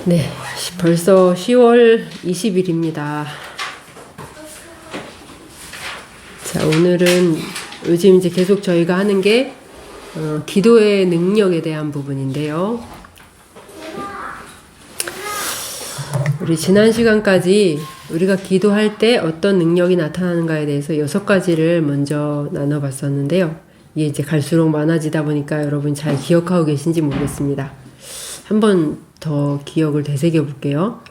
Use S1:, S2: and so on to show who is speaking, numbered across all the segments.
S1: 네, 벌써 10월 20일입니다. 자, 오늘은 요즘 이제 계속 저희가 하는 게 기도의 능력에 대한 부분인데요. 우리 지난 시간까지 우리가 기도할 때 어떤 능력이 나타나는가에 대해서 6가지를 먼저 나눠봤었는데요. 이게 이제 갈수록 많아지다 보니까 여러분 잘 기억하고 계신지 모르겠습니다. 한번 더 기억을 되새겨 볼게요.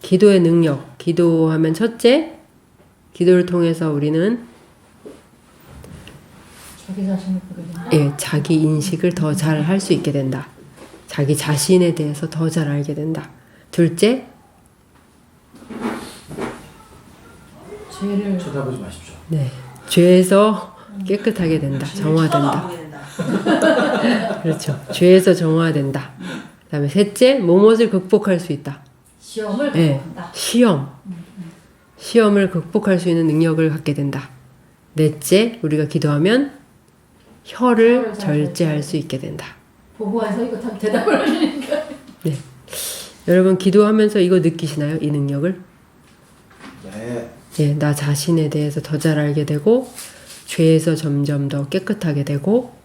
S1: 기도의 능력. 기도하면 첫째, 기도를 통해서 우리는
S2: 자기 자신을 보게 된다.
S1: 예, 자기 인식을 더 잘 할 수 있게 된다. 자기 자신에 대해서 더 잘 알게 된다. 둘째,
S2: 죄를
S3: 쳐다보지 마십시오.
S1: 네, 죄에서 깨끗하게 된다. 정화된다. 그렇죠. 죄에서 정화된다. 그 다음에 셋째, 무엇을 극복할 수 있다.
S2: 시험을
S1: 네,
S2: 극복한다.
S1: 시험을 극복할 수 있는 능력을 갖게 된다. 넷째, 우리가 기도하면 혀를 절제할 수 있게 된다.
S2: 보고해서 이거 참 대답을 하시니까.
S1: 네, 여러분 기도하면서 이거 느끼시나요? 이 능력을?
S3: 네.
S1: 예, 나 자신에 대해서 더 잘 알게 되고 죄에서 점점 더 깨끗하게 되고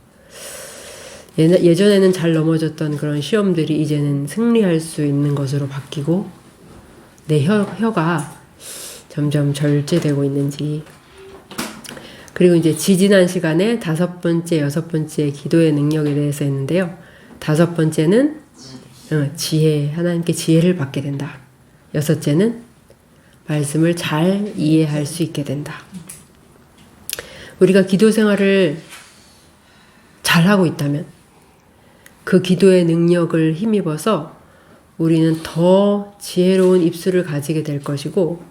S1: 예전에는 잘 넘어졌던 그런 시험들이 이제는 승리할 수 있는 것으로 바뀌고 내 혀가 점점 절제되고 있는지. 그리고 이제 지지난 시간에 5번째, 6번째 기도의 능력에 대해서 했는데요. 5번째는 지혜, 하나님께 지혜를 받게 된다. 6째는 말씀을 잘 이해할 수 있게 된다. 우리가 기도 생활을 잘하고 있다면 그 기도의 능력을 힘입어서 우리는 더 지혜로운 입술을 가지게 될 것이고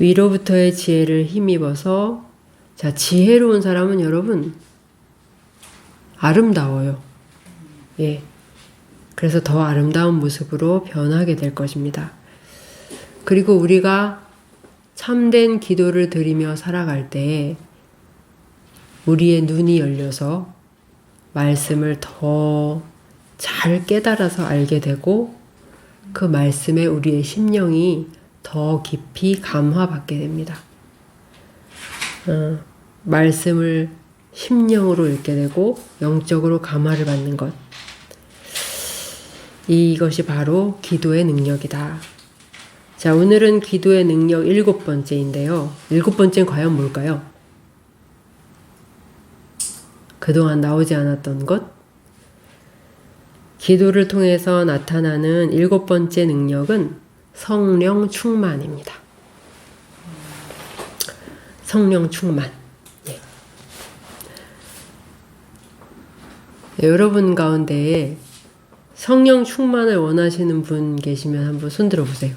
S1: 위로부터의 지혜를 힘입어서 자, 지혜로운 사람은 여러분 아름다워요. 예. 그래서 더 아름다운 모습으로 변하게 될 것입니다. 그리고 우리가 참된 기도를 드리며 살아갈 때 우리의 눈이 열려서 말씀을 더 잘 깨달아서 알게 되고 그 말씀에 우리의 심령이 더 깊이 감화받게 됩니다. 말씀을 심령으로 읽게 되고 영적으로 감화를 받는 것. 이것이 바로 기도의 능력이다. 자, 오늘은 기도의 능력 7번째인데요. 7번째는 과연 뭘까요? 그동안 나오지 않았던 것? 기도를 통해서 나타나는 7번째 능력은 성령 충만입니다. 성령 충만. 네. 여러분 가운데 성령 충만을 원하시는 분 계시면 한번 손 들어보세요.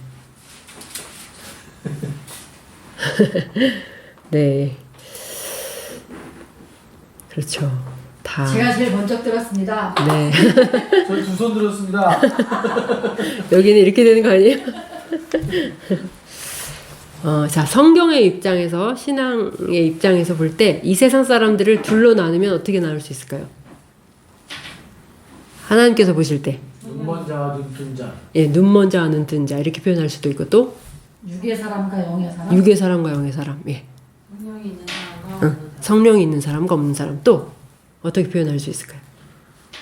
S1: 네. 그렇죠. 다.
S2: 제가 제일 먼저 들었습니다.
S1: 네.
S3: 저희 2손 들었습니다.
S1: 여기는 이렇게 되는 거 아니에요? 자, 성경의 입장에서, 신앙의 입장에서 볼 때 이 세상 사람들을 둘로 나누면 어떻게 나눌 수 있을까요? 하나님께서 보실 때.
S3: 눈먼 자와 눈뜬 자.
S1: 예, 눈먼 자와 눈뜬 자 이렇게 표현할 수도 있고 또
S2: 육의 사람과 영의 사람.
S1: 육의 사람과 영의 사람. 예.
S2: 성령이 있는 사람과
S1: 성령이 있는 사람과 없는 사람. 또 어떻게 표현할 수 있을까요?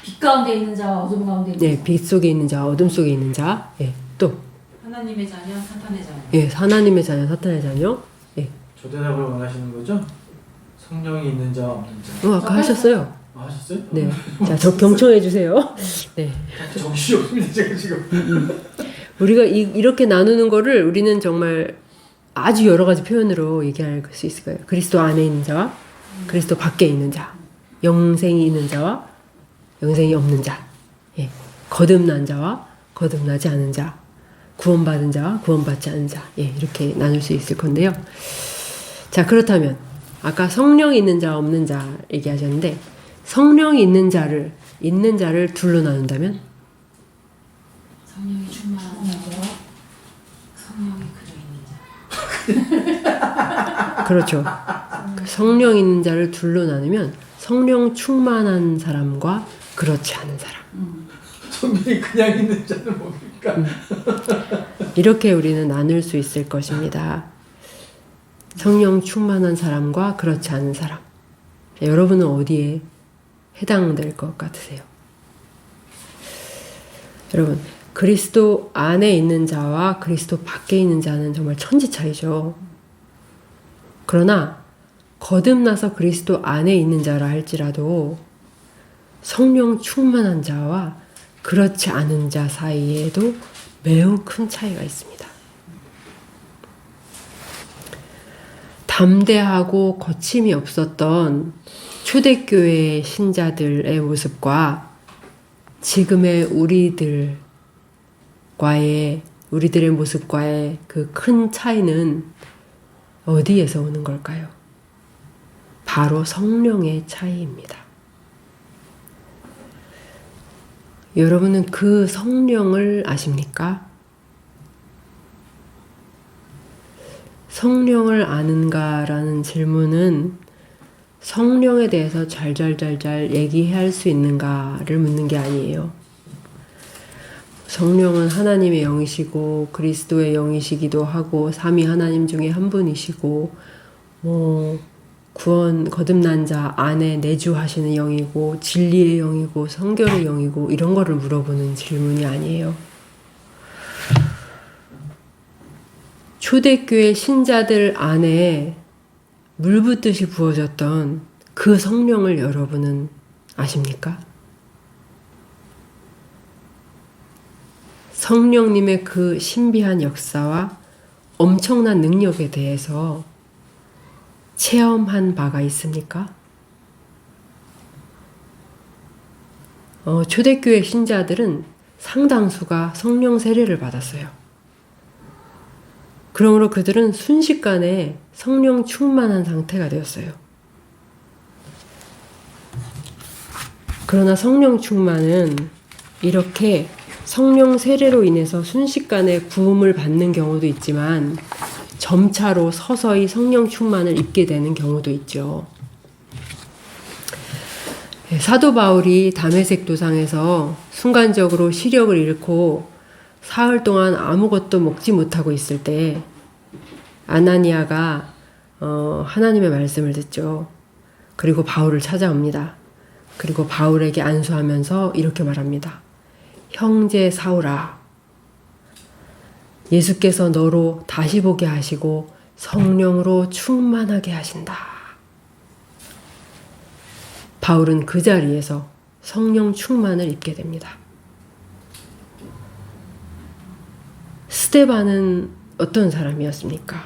S2: 빛 가운데 있는 자와 어둠 가운데 있는
S1: 예, 빛 속에 있는 자, 어둠 속에 있는 자. 예. 또
S4: 하나님의 자녀, 사탄의 자녀.
S1: 예, 하나님의 자녀, 사탄의 자녀. 예.
S3: 저 대답을 원하시는 거죠? 성령이 있는 자와 없는 자.
S1: 아까 하셨어요.
S3: 하셨어요?
S1: 네. 자, 저 경청해 주세요. 네.
S3: 정신이 없습니다, 제가 지금.
S1: 우리가 이렇게 나누는 거를 우리는 정말 아주 여러 가지 표현으로 얘기할 수 있을 거예요. 그리스도 안에 있는 자와 그리스도 밖에 있는 자, 영생이 있는 자와 영생이 없는 자, 예. 거듭난 자와 거듭나지 않은 자, 구원받은 자와 구원받지 않은 자, 예. 이렇게 나눌 수 있을 건데요. 자, 그렇다면 아까 성령이 있는 자, 없는 자 얘기하셨는데 성령이 있는 자를 둘로 나눈다면
S4: 성령이 충만한 자와 성령이 그저 있는 자.
S1: 그렇죠. 성령 있는 자를 둘로 나누면 성령 충만한 사람과 그렇지 않은 사람.
S3: 성령이 그냥 있는 자는 뭡니까?
S1: 이렇게 우리는 나눌 수 있을 것입니다. 성령 충만한 사람과 그렇지 않은 사람. 여러분은 어디에 해당될 것 같으세요? 여러분, 그리스도 안에 있는 자와 그리스도 밖에 있는 자는 정말 천지 차이죠. 그러나 거듭나서 그리스도 안에 있는 자라 할지라도 성령 충만한 자와 그렇지 않은 자 사이에도 매우 큰 차이가 있습니다. 담대하고 거침이 없었던 초대교회 신자들의 모습과 지금의 우리들의 모습과의 그 큰 차이는 어디에서 오는 걸까요? 바로 성령의 차이입니다. 여러분은 그 성령을 아십니까? 성령을 아는가라는 질문은 성령에 대해서 잘잘잘잘 얘기할 수 있는가를 묻는 게 아니에요. 성령은 하나님의 영이시고 그리스도의 영이시기도 하고 삼위 하나님 중에 한 분이시고 구원 거듭난 자 안에 내주하시는 영이고 진리의 영이고 성결의 영이고 이런 거를 물어보는 질문이 아니에요. 초대교회 신자들 안에 물 붓듯이 부어졌던 그 성령을 여러분은 아십니까? 성령님의 그 신비한 역사와 엄청난 능력에 대해서 체험한 바가 있습니까? 초대교회 신자들은 상당수가 성령 세례를 받았어요. 그러므로 그들은 순식간에 성령 충만한 상태가 되었어요. 그러나 성령 충만은 이렇게 성령 세례로 인해서 순식간에 부음을 받는 경우도 있지만 점차로 서서히 성령 충만을 입게 되는 경우도 있죠. 사도 바울이 다메섹 도상에서 순간적으로 시력을 잃고 사흘 동안 아무것도 먹지 못하고 있을 때 아나니아가 하나님의 말씀을 듣죠. 그리고 바울을 찾아옵니다. 그리고 바울에게 안수하면서 이렇게 말합니다. 형제 사울아, 예수께서 너로 다시 보게 하시고 성령으로 충만하게 하신다. 바울은 그 자리에서 성령 충만을 입게 됩니다. 스데반은 어떤 사람이었습니까?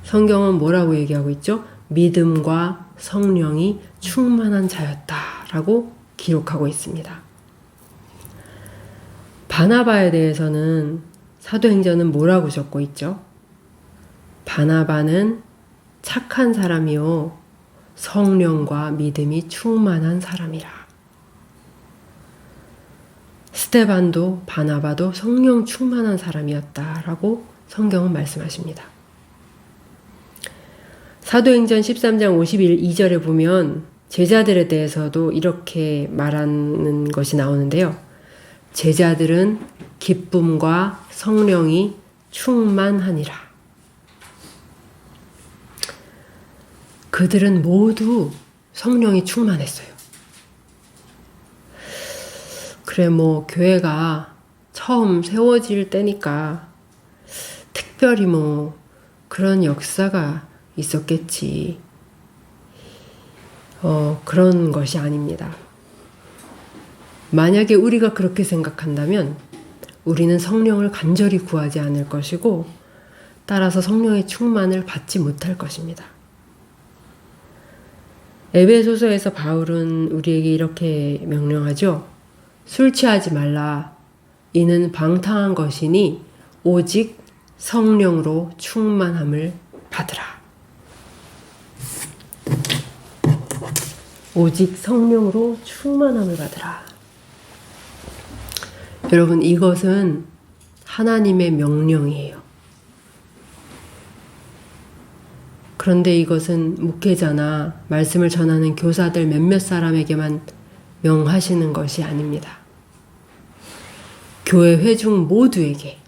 S1: 성경은 뭐라고 얘기하고 있죠? 믿음과 성령이 충만한 자였다라고 기록하고 있습니다. 바나바에 대해서는 사도행전은 뭐라고 적고 있죠? 바나바는 착한 사람이요 성령과 믿음이 충만한 사람이라. 스데반도 바나바도 성령 충만한 사람이었다라고 성경은 말씀하십니다. 사도행전 13장 52절에 보면 제자들에 대해서도 이렇게 말하는 것이 나오는데요. 제자들은 기쁨과 성령이 충만하니라. 그들은 모두 성령이 충만했어요. 그래, 교회가 처음 세워질 때니까 특별히 그런 역사가 있었겠지. 그런 것이 아닙니다. 만약에 우리가 그렇게 생각한다면 우리는 성령을 간절히 구하지 않을 것이고 따라서 성령의 충만을 받지 못할 것입니다. 에베소서에서 바울은 우리에게 이렇게 명령하죠. 술 취하지 말라. 이는 방탕한 것이니 오직 성령으로 충만함을 받으라. 오직 성령으로 충만함을 받으라. 여러분, 이것은 하나님의 명령이에요. 그런데 이것은 목회자나 말씀을 전하는 교사들 몇몇 사람에게만 명하시는 것이 아닙니다. 교회 회중 모두에게,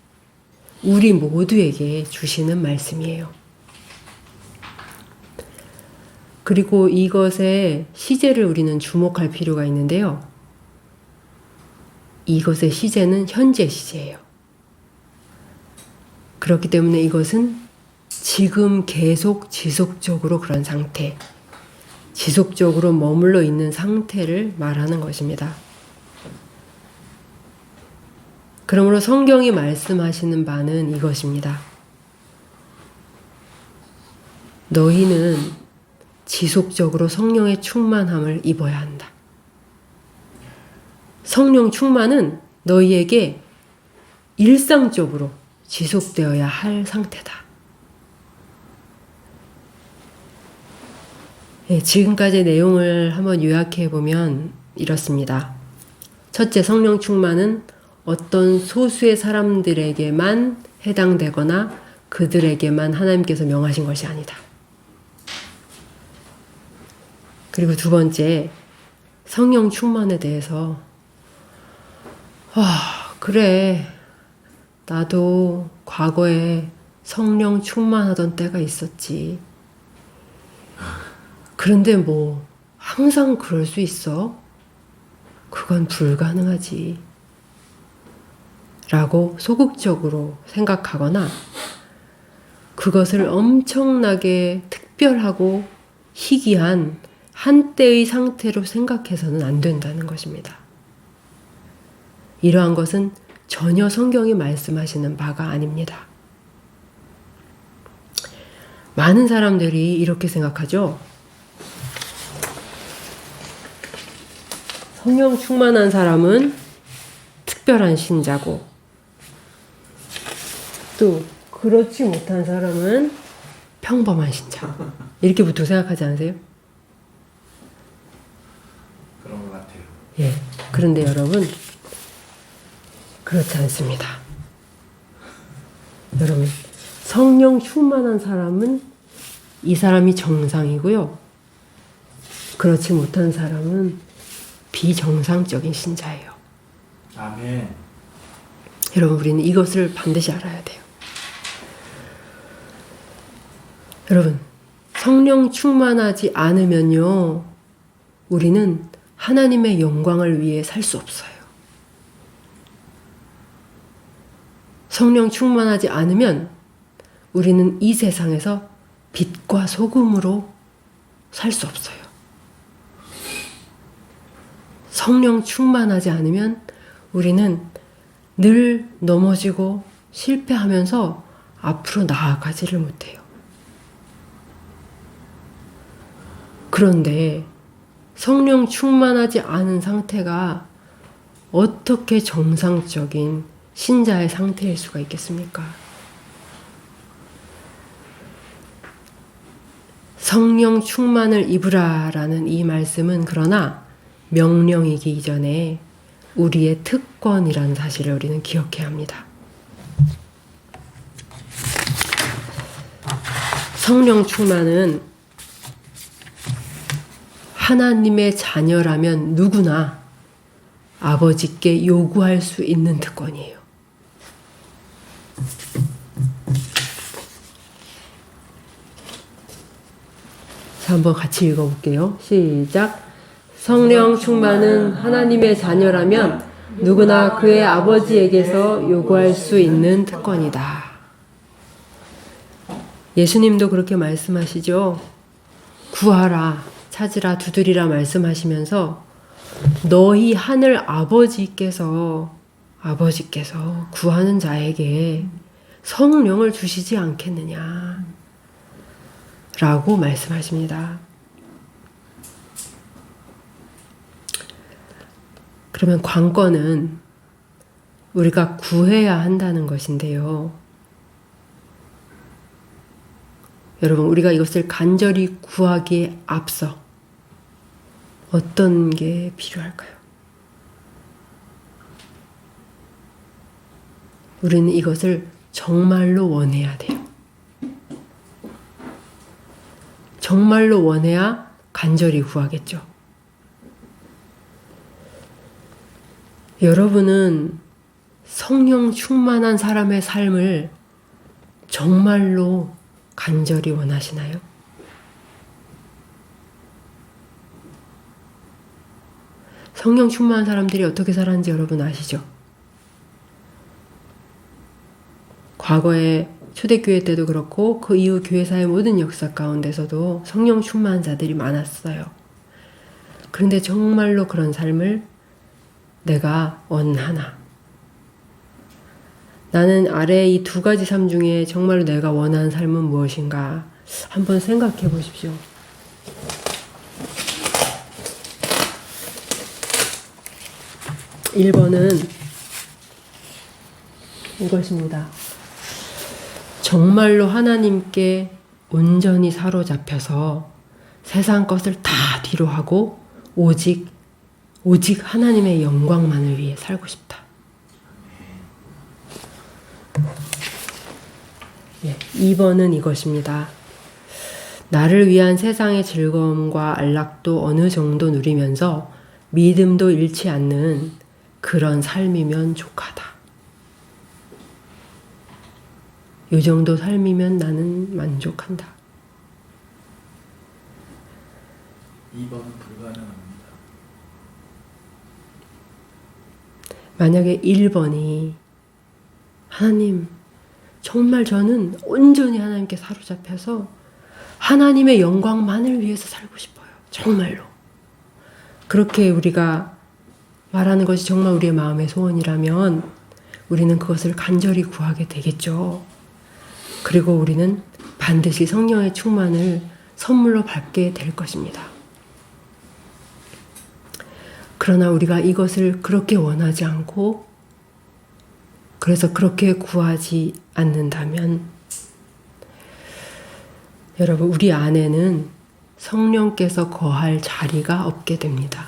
S1: 우리 모두에게 주시는 말씀이에요. 그리고 이것의 시제를 우리는 주목할 필요가 있는데요. 이것의 시제는 현재 시제예요. 그렇기 때문에 이것은 지금 계속 지속적으로 그런 상태, 지속적으로 머물러 있는 상태를 말하는 것입니다. 그러므로 성경이 말씀하시는 바는 이것입니다. 너희는 지속적으로 성령의 충만함을 입어야 한다. 성령 충만은 너희에게 일상적으로 지속되어야 할 상태다. 네, 지금까지의 내용을 한번 요약해 보면 이렇습니다. 첫째, 성령 충만은 어떤 소수의 사람들에게만 해당되거나 그들에게만 하나님께서 명하신 것이 아니다. 그리고 두 번째, 성령 충만에 대해서 그래, 나도 과거에 성령 충만하던 때가 있었지. 그런데 뭐 항상 그럴 수 있어? 그건 불가능하지. 라고 소극적으로 생각하거나 그것을 엄청나게 특별하고 희귀한 한때의 상태로 생각해서는 안 된다는 것입니다. 이러한 것은 전혀 성경이 말씀하시는 바가 아닙니다. 많은 사람들이 이렇게 생각하죠. 성령 충만한 사람은 특별한 신자고, 또 그렇지 못한 사람은 평범한 신자. 이렇게 보통 생각하지 않으세요?
S3: 그런 것 같아요.
S1: 예. 그런데 여러분, 그렇지 않습니다. 여러분, 성령 충만한 사람은 이 사람이 정상이고요. 그렇지 못한 사람은 비정상적인 신자예요.
S3: 아멘.
S1: 여러분, 우리는 이것을 반드시 알아야 돼요. 여러분, 성령 충만하지 않으면요, 우리는 하나님의 영광을 위해 살 수 없어요. 성령 충만하지 않으면 우리는 이 세상에서 빛과 소금으로 살 수 없어요. 성령 충만하지 않으면 우리는 늘 넘어지고 실패하면서 앞으로 나아가지를 못해요. 그런데 성령 충만하지 않은 상태가 어떻게 정상적인 신자의 상태일 수가 있겠습니까? 성령 충만을 입으라라는 이 말씀은 그러나 명령이기 이전에 우리의 특권이라는 사실을 우리는 기억해야 합니다. 성령 충만은 하나님의 자녀라면 누구나 아버지께 요구할 수 있는 특권이에요. 자, 한번 같이 읽어볼게요. 시작. 성령 충만은 하나님의 자녀라면 누구나 그의 아버지에게서 요구할 수 있는 특권이다. 예수님도 그렇게 말씀하시죠. 구하라, 찾으라, 두드리라 말씀하시면서 너희 하늘 아버지께서 구하는 자에게 성령을 주시지 않겠느냐 라고 말씀하십니다. 그러면 관건은 우리가 구해야 한다는 것인데요. 여러분, 우리가 이것을 간절히 구하기에 앞서 어떤 게 필요할까요? 우리는 이것을 정말로 원해야 돼요. 정말로 원해야 간절히 구하겠죠. 여러분은 성령 충만한 사람의 삶을 정말로 간절히 원하시나요? 성령 충만한 사람들이 어떻게 살았는지 여러분 아시죠? 과거에 초대교회 때도 그렇고 그 이후 교회사의 모든 역사 가운데서도 성령 충만한 자들이 많았어요. 그런데 정말로 그런 삶을 내가 원하나? 나는 아래 이 두 가지 삶 중에 정말로 내가 원하는 삶은 무엇인가? 한번 생각해 보십시오. 일 번은 이것입니다. 정말로 하나님께 온전히 사로잡혀서 세상 것을 다 뒤로 하고 오직 하나님의 영광만을 위해 살고 싶다. 2번은 이것입니다. 나를 위한 세상의 즐거움과 안락도 어느 정도 누리면서 믿음도 잃지 않는 그런 삶이면 족하다. 이 정도 삶이면 나는 만족한다.
S3: 2번은 불가능합니다.
S1: 만약에 1번이 하나님, 정말 저는 온전히 하나님께 사로잡혀서 하나님의 영광만을 위해서 살고 싶어요. 정말로. 그렇게 우리가 말하는 것이 정말 우리의 마음의 소원이라면 우리는 그것을 간절히 구하게 되겠죠. 그리고 우리는 반드시 성령의 충만을 선물로 받게 될 것입니다. 그러나 우리가 이것을 그렇게 원하지 않고 그래서 그렇게 구하지 않는다면 여러분, 우리 안에는 성령께서 거할 자리가 없게 됩니다.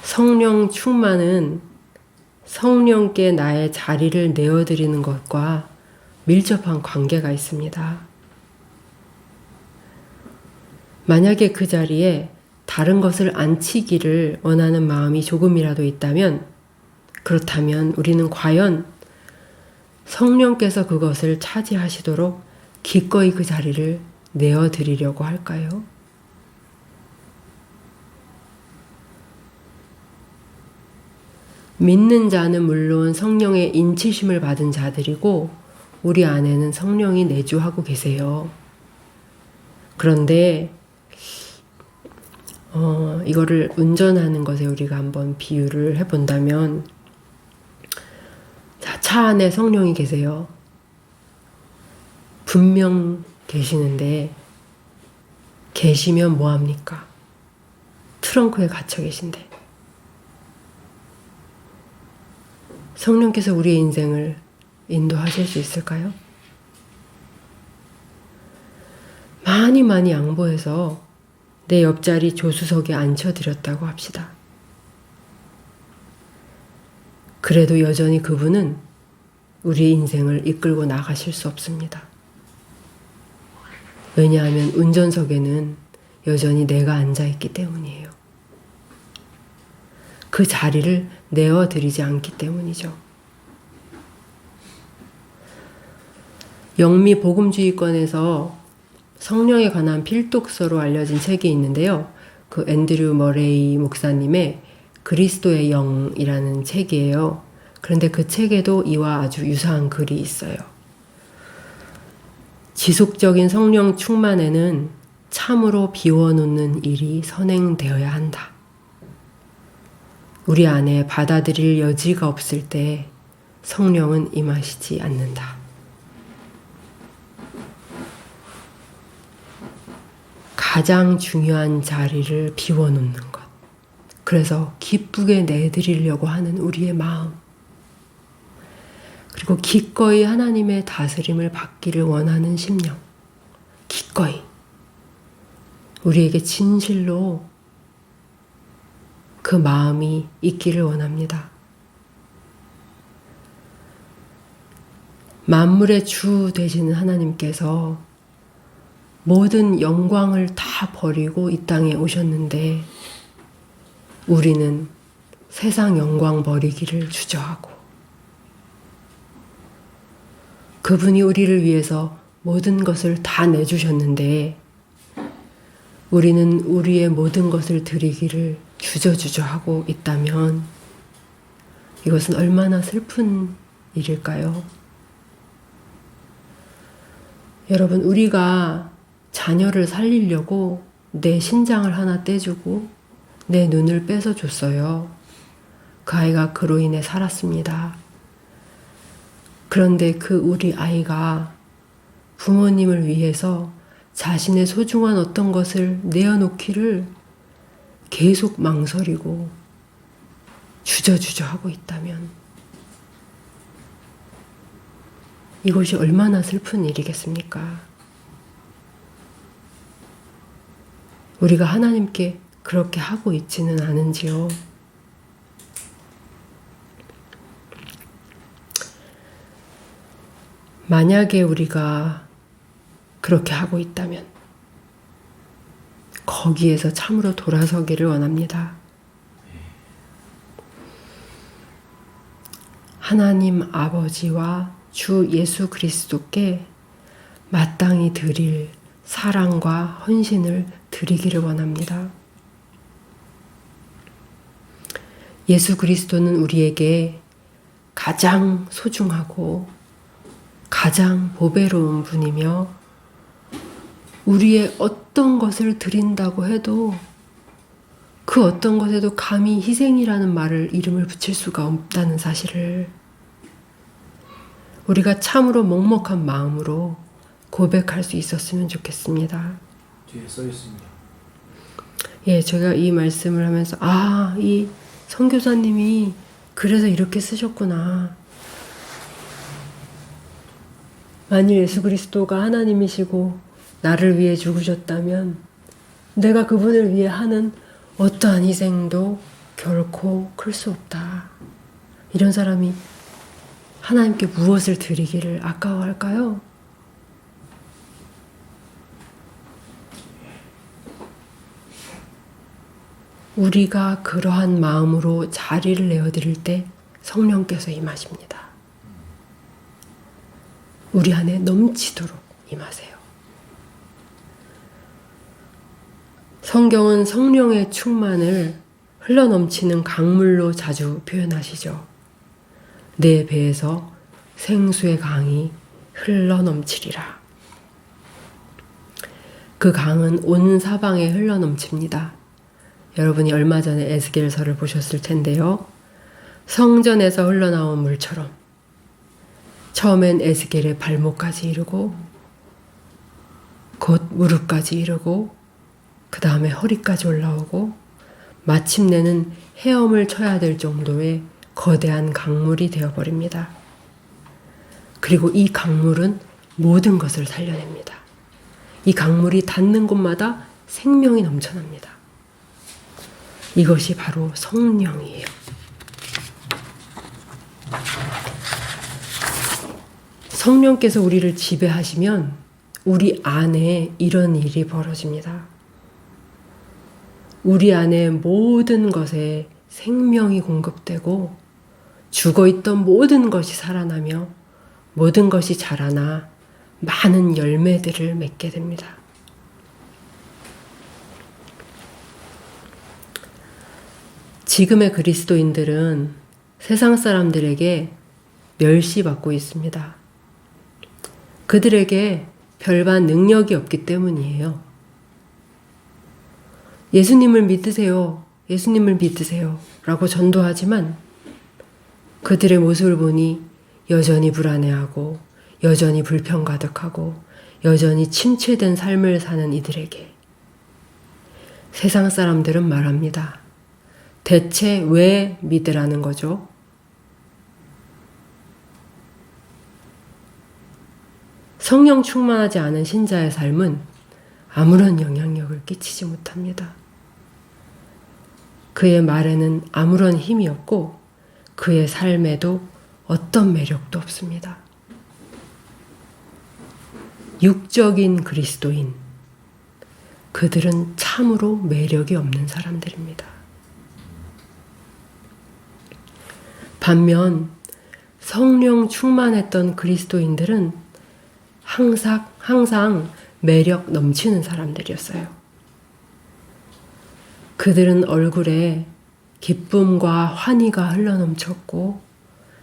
S1: 성령 충만은 성령께 나의 자리를 내어드리는 것과 밀접한 관계가 있습니다. 만약에 그 자리에 다른 것을 앉히기를 원하는 마음이 조금이라도 있다면, 그렇다면 우리는 과연 성령께서 그것을 차지하시도록 기꺼이 그 자리를 내어드리려고 할까요? 믿는 자는 물론 성령의 인치심을 받은 자들이고 우리 안에는 성령이 내주하고 계세요. 그런데 이거를 운전하는 것에 우리가 한번 비유를 해본다면, 자, 차 안에 성령이 계세요. 분명 계시는데 계시면 뭐합니까? 트렁크에 갇혀 계신데. 성령께서 우리의 인생을 인도하실 수 있을까요? 많이 양보해서 내 옆자리 조수석에 앉혀드렸다고 합시다. 그래도 여전히 그분은 우리 인생을 이끌고 나가실 수 없습니다. 왜냐하면 운전석에는 여전히 내가 앉아있기 때문이에요. 그 자리를 내어드리지 않기 때문이죠. 영미 복음주의권에서 성령에 관한 필독서로 알려진 책이 있는데요. 그 앤드류 머레이 목사님의 그리스도의 영이라는 책이에요. 그런데 그 책에도 이와 아주 유사한 글이 있어요. 지속적인 성령 충만에는 참으로 비워놓는 일이 선행되어야 한다. 우리 안에 받아들일 여지가 없을 때 성령은 임하시지 않는다. 가장 중요한 자리를 비워놓는 것. 그래서 기쁘게 내드리려고 하는 우리의 마음. 그리고 기꺼이 하나님의 다스림을 받기를 원하는 심령. 기꺼이. 우리에게 진실로 그 마음이 있기를 원합니다. 만물의 주 되시는 하나님께서 모든 영광을 다 버리고 이 땅에 오셨는데 우리는 세상 영광 버리기를 주저하고 그분이 우리를 위해서 모든 것을 다 내주셨는데 우리는 우리의 모든 것을 드리기를 주저주저하고 있다면 이것은 얼마나 슬픈 일일까요? 여러분, 우리가 자녀를 살리려고 내 신장을 하나 떼주고 내 눈을 뺏어 줬어요. 그 아이가 그로 인해 살았습니다. 그런데 그 우리 아이가 부모님을 위해서 자신의 소중한 어떤 것을 내어놓기를 계속 망설이고 주저주저 하고 있다면 이것이 얼마나 슬픈 일이겠습니까? 우리가 하나님께 그렇게 하고 있지는 않은지요. 만약에 우리가 그렇게 하고 있다면 거기에서 참으로 돌아서기를 원합니다. 하나님 아버지와 주 예수 그리스도께 마땅히 드릴 사랑과 헌신을 드리기를 원합니다. 예수 그리스도는 우리에게 가장 소중하고 가장 보배로운 분이며 우리의 어떤 것을 드린다고 해도 그 어떤 것에도 감히 희생이라는 말을 이름을 붙일 수가 없다는 사실을 우리가 참으로 먹먹한 마음으로 고백할 수 있었으면 좋겠습니다.
S3: 뒤에 써 있습니다.
S1: 예, 제가 이 말씀을 하면서 이 선교사님이 그래서 이렇게 쓰셨구나. 만일 예수 그리스도가 하나님이시고 나를 위해 죽으셨다면 내가 그분을 위해 하는 어떠한 희생도 결코 클 수 없다. 이런 사람이 하나님께 무엇을 드리기를 아까워할까요? 우리가 그러한 마음으로 자리를 내어드릴 때 성령께서 임하십니다. 우리 안에 넘치도록 임하세요. 성경은 성령의 충만을 흘러넘치는 강물로 자주 표현하시죠. 내 배에서 생수의 강이 흘러넘치리라. 그 강은 온 사방에 흘러넘칩니다. 여러분이 얼마 전에 에스겔서를 보셨을 텐데요. 성전에서 흘러나온 물처럼 처음엔 에스겔의 발목까지 이르고 곧 무릎까지 이르고 그 다음에 허리까지 올라오고 마침내는 헤엄을 쳐야 될 정도의 거대한 강물이 되어버립니다. 그리고 이 강물은 모든 것을 살려냅니다. 이 강물이 닿는 곳마다 생명이 넘쳐납니다. 이것이 바로 성령이에요. 성령께서 우리를 지배하시면 우리 안에 이런 일이 벌어집니다. 우리 안에 모든 것에 생명이 공급되고 죽어있던 모든 것이 살아나며 모든 것이 자라나 많은 열매들을 맺게 됩니다. 지금의 그리스도인들은 세상 사람들에게 멸시받고 있습니다. 그들에게 별반 능력이 없기 때문이에요. 예수님을 믿으세요. 예수님을 믿으세요. 라고 전도하지만 그들의 모습을 보니 여전히 불안해하고 여전히 불평 가득하고 여전히 침체된 삶을 사는 이들에게 세상 사람들은 말합니다. 대체 왜 믿으라는 거죠? 성령 충만하지 않은 신자의 삶은 아무런 영향력을 끼치지 못합니다. 그의 말에는 아무런 힘이 없고 그의 삶에도 어떤 매력도 없습니다. 육적인 그리스도인, 그들은 참으로 매력이 없는 사람들입니다. 반면 성령 충만했던 그리스도인들은 항상 매력 넘치는 사람들이었어요. 그들은 얼굴에 기쁨과 환희가 흘러넘쳤고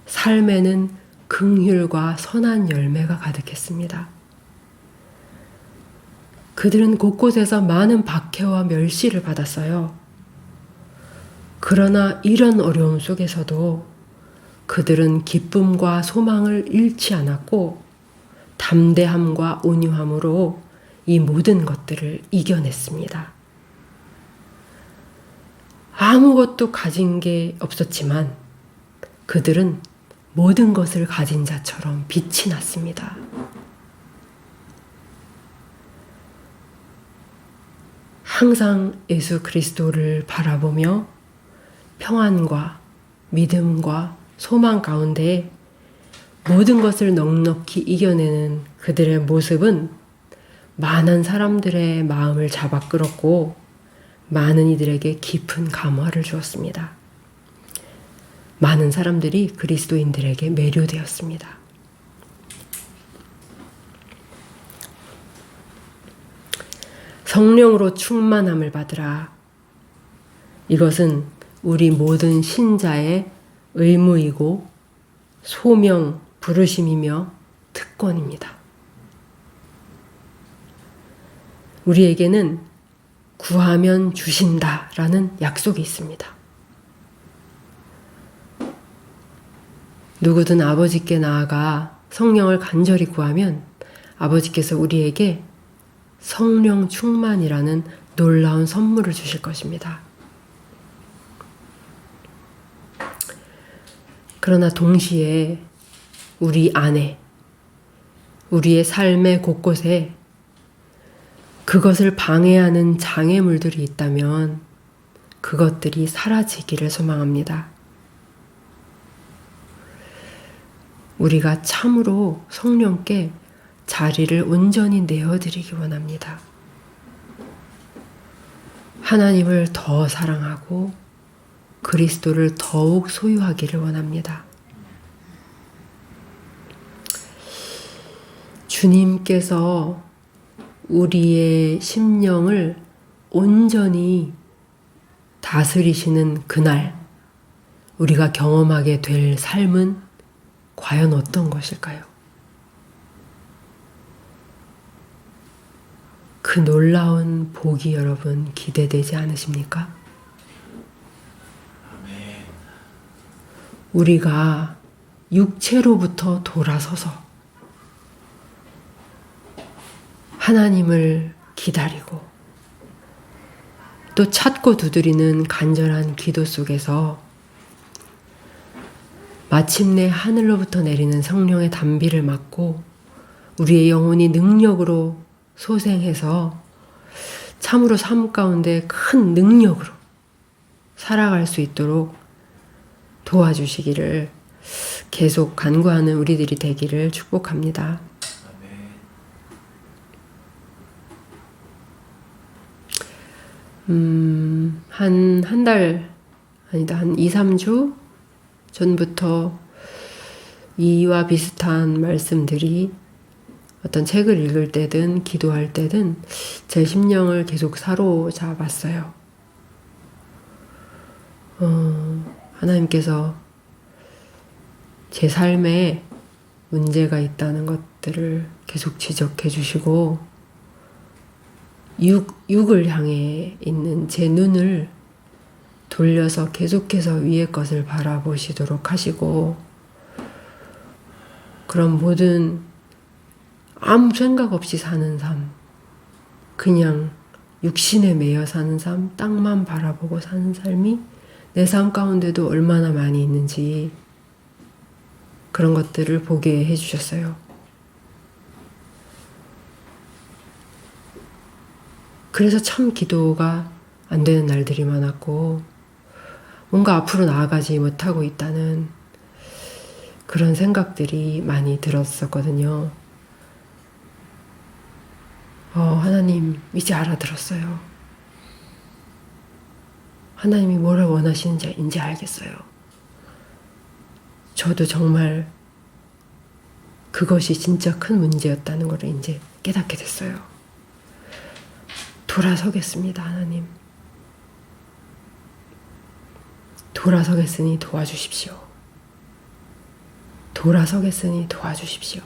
S1: 삶에는 긍휼과 선한 열매가 가득했습니다. 그들은 곳곳에서 많은 박해와 멸시를 받았어요. 그러나 이런 어려움 속에서도 그들은 기쁨과 소망을 잃지 않았고 담대함과 온유함으로 이 모든 것들을 이겨냈습니다. 아무것도 가진 게 없었지만 그들은 모든 것을 가진 자처럼 빛이 났습니다. 항상 예수 그리스도를 바라보며 평안과 믿음과 소망 가운데 모든 것을 넉넉히 이겨내는 그들의 모습은 많은 사람들의 마음을 잡아 끌었고 많은 이들에게 깊은 감화를 주었습니다. 많은 사람들이 그리스도인들에게 매료되었습니다. 성령으로 충만함을 받으라. 이것은 우리 모든 신자의 의무이고 소명, 부르심이며 특권입니다. 우리에게는 구하면 주신다라는 약속이 있습니다. 누구든 아버지께 나아가 성령을 간절히 구하면 아버지께서 우리에게 성령 충만이라는 놀라운 선물을 주실 것입니다. 그러나 동시에 우리 안에, 우리의 삶의 곳곳에 그것을 방해하는 장애물들이 있다면 그것들이 사라지기를 소망합니다. 우리가 참으로 성령께 자리를 온전히 내어드리기 원합니다. 하나님을 더 사랑하고 그리스도를 더욱 소유하기를 원합니다. 주님께서 우리의 심령을 온전히 다스리시는 그날 우리가 경험하게 될 삶은 과연 어떤 것일까요? 그 놀라운 복이 여러분 기대되지 않으십니까? 우리가 육체로부터 돌아서서 하나님을 기다리고 또 찾고 두드리는 간절한 기도 속에서 마침내 하늘로부터 내리는 성령의 단비를 맞고 우리의 영혼이 능력으로 소생해서 참으로 삶 가운데 큰 능력으로 살아갈 수 있도록 도와주시기를 계속 간구하는 우리들이 되기를 축복합니다. 한 달, 아니다, 한 2, 3주 전부터 이와 비슷한 말씀들이 어떤 책을 읽을 때든 기도할 때든 제 심령을 계속 사로잡았어요. 하나님께서 제 삶에 문제가 있다는 것들을 계속 지적해 주시고 육을 향해 있는 제 눈을 돌려서 계속해서 위의 것을 바라보시도록 하시고 그런 모든 아무 생각 없이 사는 삶, 그냥 육신에 매여 사는 삶, 땅만 바라보고 사는 삶이 내 삶 가운데도 얼마나 많이 있는지 그런 것들을 보게 해주셨어요. 그래서 참 기도가 안 되는 날들이 많았고 뭔가 앞으로 나아가지 못하고 있다는 그런 생각들이 많이 들었었거든요. 하나님 이제 알아들었어요. 하나님이 뭐를 원하시는지 이제 알겠어요. 저도 정말 그것이 진짜 큰 문제였다는 걸 이제 깨닫게 됐어요. 돌아서겠습니다, 하나님. 돌아서겠으니 도와주십시오. 돌아서겠으니 도와주십시오.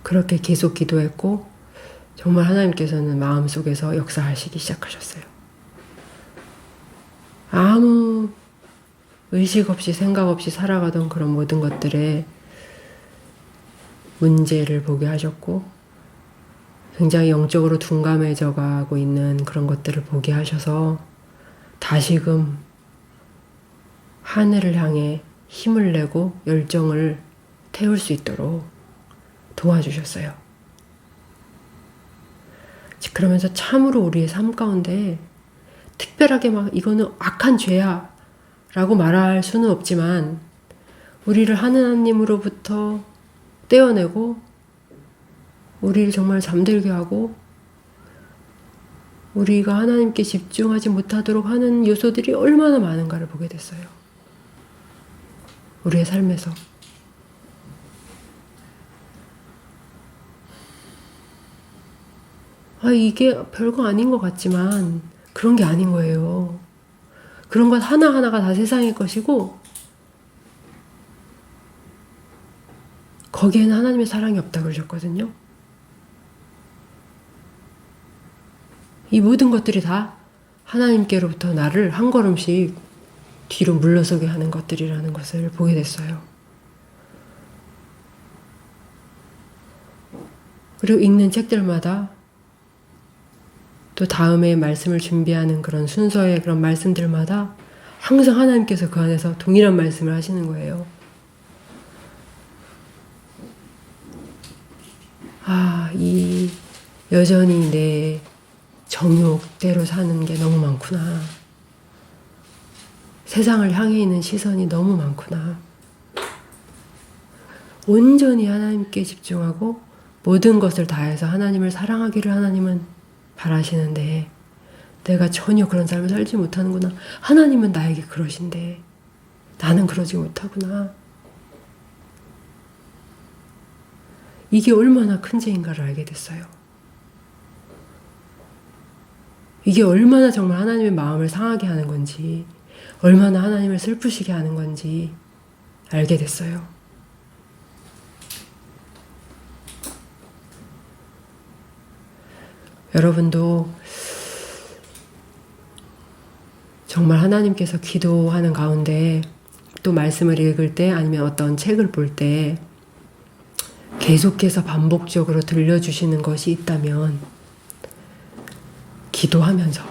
S1: 그렇게 계속 기도했고 정말 하나님께서는 마음속에서 역사하시기 시작하셨어요. 아무 의식 없이 생각 없이 살아가던 그런 모든 것들에 문제를 보게 하셨고 굉장히 영적으로 둔감해져 가고 있는 그런 것들을 보게 하셔서 다시금 하늘을 향해 힘을 내고 열정을 태울 수 있도록 도와주셨어요. 그러면서 참으로 우리의 삶 가운데 특별하게 막 이거는 악한 죄야 라고 말할 수는 없지만 우리를 하나님으로부터 떼어내고 우리를 정말 잠들게 하고 우리가 하나님께 집중하지 못하도록 하는 요소들이 얼마나 많은가를 보게 됐어요. 우리의 삶에서. 이게 별거 아닌 것 같지만 그런 게 아닌 거예요. 그런 것 하나하나가 다 세상의 것이고 거기에는 하나님의 사랑이 없다고 그러셨거든요. 이 모든 것들이 다 하나님께로부터 나를 한 걸음씩 뒤로 물러서게 하는 것들이라는 것을 보게 됐어요. 그리고 읽는 책들마다 또 다음에 말씀을 준비하는 그런 순서의 그런 말씀들마다 항상 하나님께서 그 안에서 동일한 말씀을 하시는 거예요. 이 여전히 내 정욕대로 사는 게 너무 많구나. 세상을 향해 있는 시선이 너무 많구나. 온전히 하나님께 집중하고 모든 것을 다해서 하나님을 사랑하기를 하나님은 바라시는데 내가 전혀 그런 삶을 살지 못하는구나. 하나님은 나에게 그러신데 나는 그러지 못하구나. 이게 얼마나 큰 죄인가를 알게 됐어요. 이게 얼마나 정말 하나님의 마음을 상하게 하는 건지 얼마나 하나님을 슬프시게 하는 건지 알게 됐어요. 여러분도 정말 하나님께서 기도하는 가운데 또 말씀을 읽을 때 아니면 어떤 책을 볼 때 계속해서 반복적으로 들려주시는 것이 있다면 기도하면서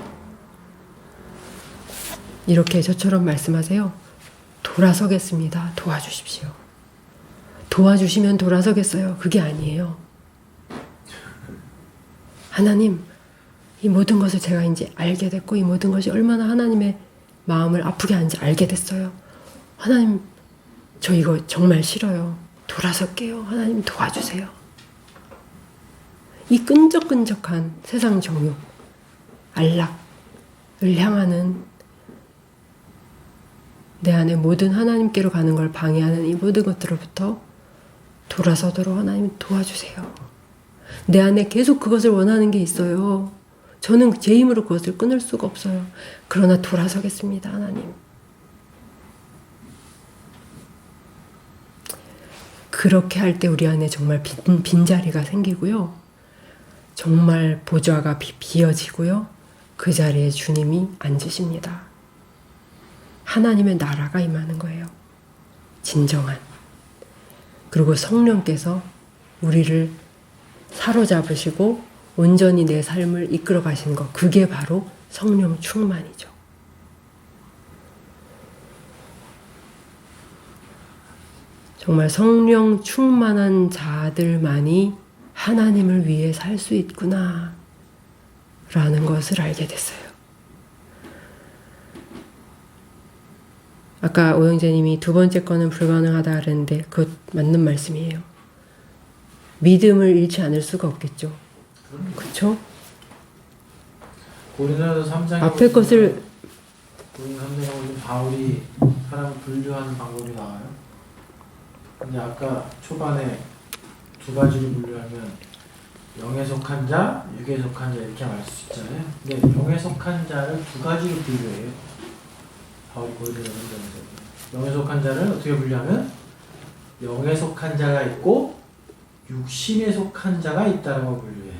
S1: 이렇게 저처럼 말씀하세요. 돌아서겠습니다. 도와주십시오. 도와주시면 돌아서겠어요. 그게 아니에요. 하나님, 이 모든 것을 제가 이제 알게 됐고 이 모든 것이 얼마나 하나님의 마음을 아프게 하는지 알게 됐어요. 하나님, 저 이거 정말 싫어요. 돌아설게요. 하나님 도와주세요. 이 끈적끈적한 세상 정욕, 안락을 향하는 내 안에 모든 하나님께로 가는 걸 방해하는 이 모든 것들로부터 돌아서도록 하나님 도와주세요. 내 안에 계속 그것을 원하는 게 있어요. 저는 제 힘으로 그것을 끊을 수가 없어요. 그러나 돌아서겠습니다, 하나님. 그렇게 할 때 우리 안에 정말 빈자리가 생기고요. 정말 보좌가 비어지고요. 그 자리에 주님이 앉으십니다. 하나님의 나라가 임하는 거예요. 진정한. 그리고 성령께서 우리를 사로잡으시고 온전히 내 삶을 이끌어 가시는 것. 그게 바로 성령 충만이죠. 정말 성령 충만한 자들만이 하나님을 위해 살 수 있구나 라는 것을 알게 됐어요. 아까 오영재님이 두 번째 거는 불가능하다 그랬는데 그것 맞는 말씀이에요. 믿음을 잃지 않을 수가 없겠죠. 그렇죠?
S3: 고린도서 3장에
S1: 앞에 것을
S3: 우리 선생님 오늘 바울이 사람을 분류하는 방법이 나와요. 근데 아까 초반에 두 가지로 분류하면 영에 속한 자, 육에 속한 자 이렇게 말할 수 있잖아요. 근데 영에 속한 자를 두 가지로 분류해요. 바울이 보여주는 점에서 영에 속한 자를 어떻게 분류하면 영에 속한 자가 있고 육신에 속한 자가 있다는 걸 분류해요.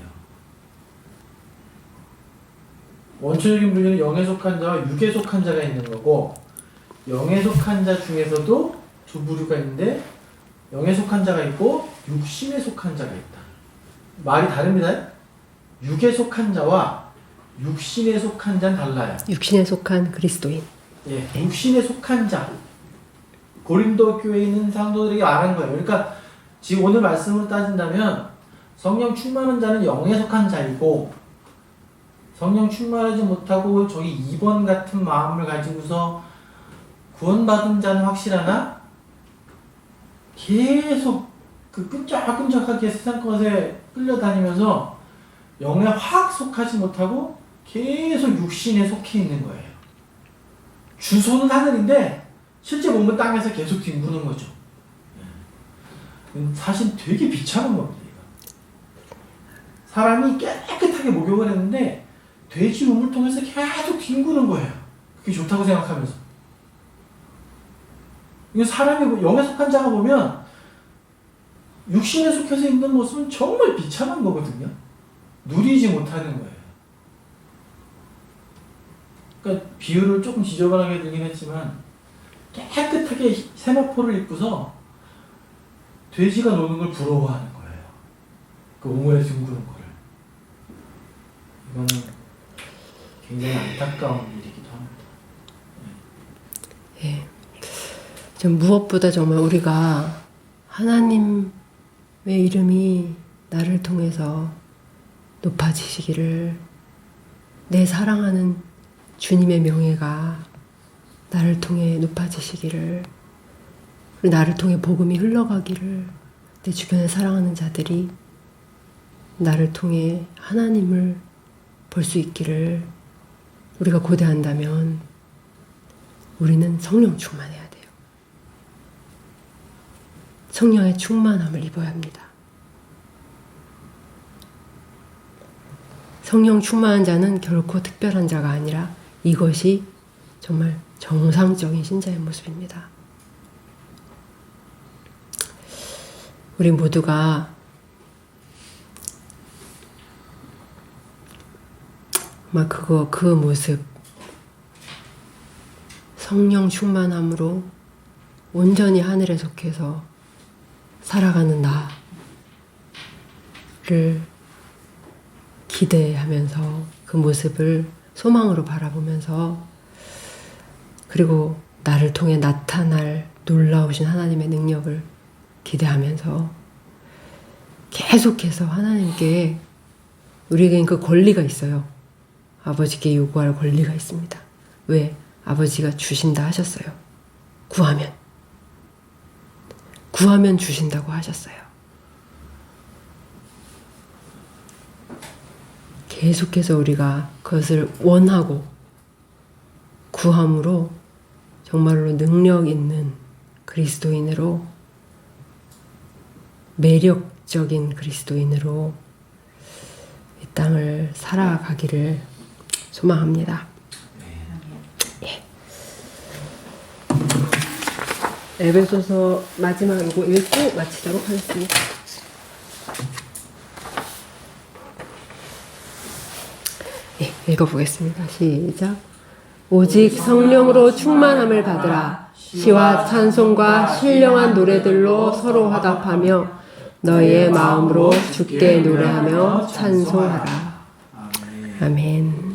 S3: 원초적인 분류는 영에 속한 자와 육에 속한 자가 있는 거고, 영에 속한 자 중에서도 두 부류가 있는데 영에 속한 자가 있고 육신에 속한 자가 있다. 말이 다릅니다. 육에 속한 자와 육신에 속한 자는 달라요.
S1: 육신에 속한 그리스도인.
S3: 예, 육신에 속한 자. 고린도 교회에 있는 사도들에게 말한 거예요. 그러니까 지금 오늘 말씀으로 따진다면 성령 충만한 자는 영에 속한 자이고, 성령 충만하지 못하고 저기 2번 같은 마음을 가지고서 구원받은 자는 확실하나 계속 그 끈적끈적하게 세상 것에 끌려다니면서 영에 확 속하지 못하고 계속 육신에 속해 있는 거예요. 주소는 하늘인데 실제 몸은 땅에서 계속 뒹구는 거죠. 사실 되게 비참한 겁니다. 사람이 깨끗하게 목욕을 했는데 돼지 몸을 통해서 계속 뒹구는 거예요. 그게 좋다고 생각하면서. 이거 사람이 영에 속한 자가 보면 육신에 속해서 있는 모습은 정말 비참한 거거든요. 누리지 못하는 거예요. 그러니까 비유를 조금 지저분하게 들긴 했지만 깨끗하게 세마포를 입고서 돼지가 노는 걸 부러워하는 거예요. 그 오물에 뒹구는 거를. 이거는 굉장히 안타까운 일이기도 합니다.
S1: 예. 좀 무엇보다 정말 우리가 하나님의 이름이 나를 통해서 높아지시기를, 내 사랑하는 주님의 명예가 나를 통해 높아지시기를, 나를 통해 복음이 흘러가기를, 내 주변에 사랑하는 자들이 나를 통해 하나님을 볼 수 있기를 우리가 고대한다면 우리는 성령 충만해야 돼요. 성령의 충만함을 입어야 합니다. 성령 충만한 자는 결코 특별한 자가 아니라 이것이 정말 정상적인 신자의 모습입니다. 우리 모두가 그 모습, 성령 충만함으로 온전히 하늘에 속해서 살아가는 나를 기대하면서 그 모습을 소망으로 바라보면서, 그리고 나를 통해 나타날 놀라우신 하나님의 능력을 기대하면서 계속해서 하나님께, 우리에겐 그 권리가 있어요. 아버지께 요구할 권리가 있습니다. 왜? 아버지가 주신다 하셨어요. 구하면 주신다고 하셨어요. 계속해서 우리가 그것을 원하고 구함으로 정말로 능력 있는 그리스도인으로, 매력적인 그리스도인으로 이 땅을 살아가기를 소망합니다. 예. 에베소서 마지막 이거 읽고 마치도록 하겠습니다. 예, 읽어보겠습니다. 시작. 오직 성령으로 충만함을 받으라. 시와 찬송과 신령한 노래들로 서로 화답하며 너희의 마음으로 주께 노래하며 찬송하라. 아멘.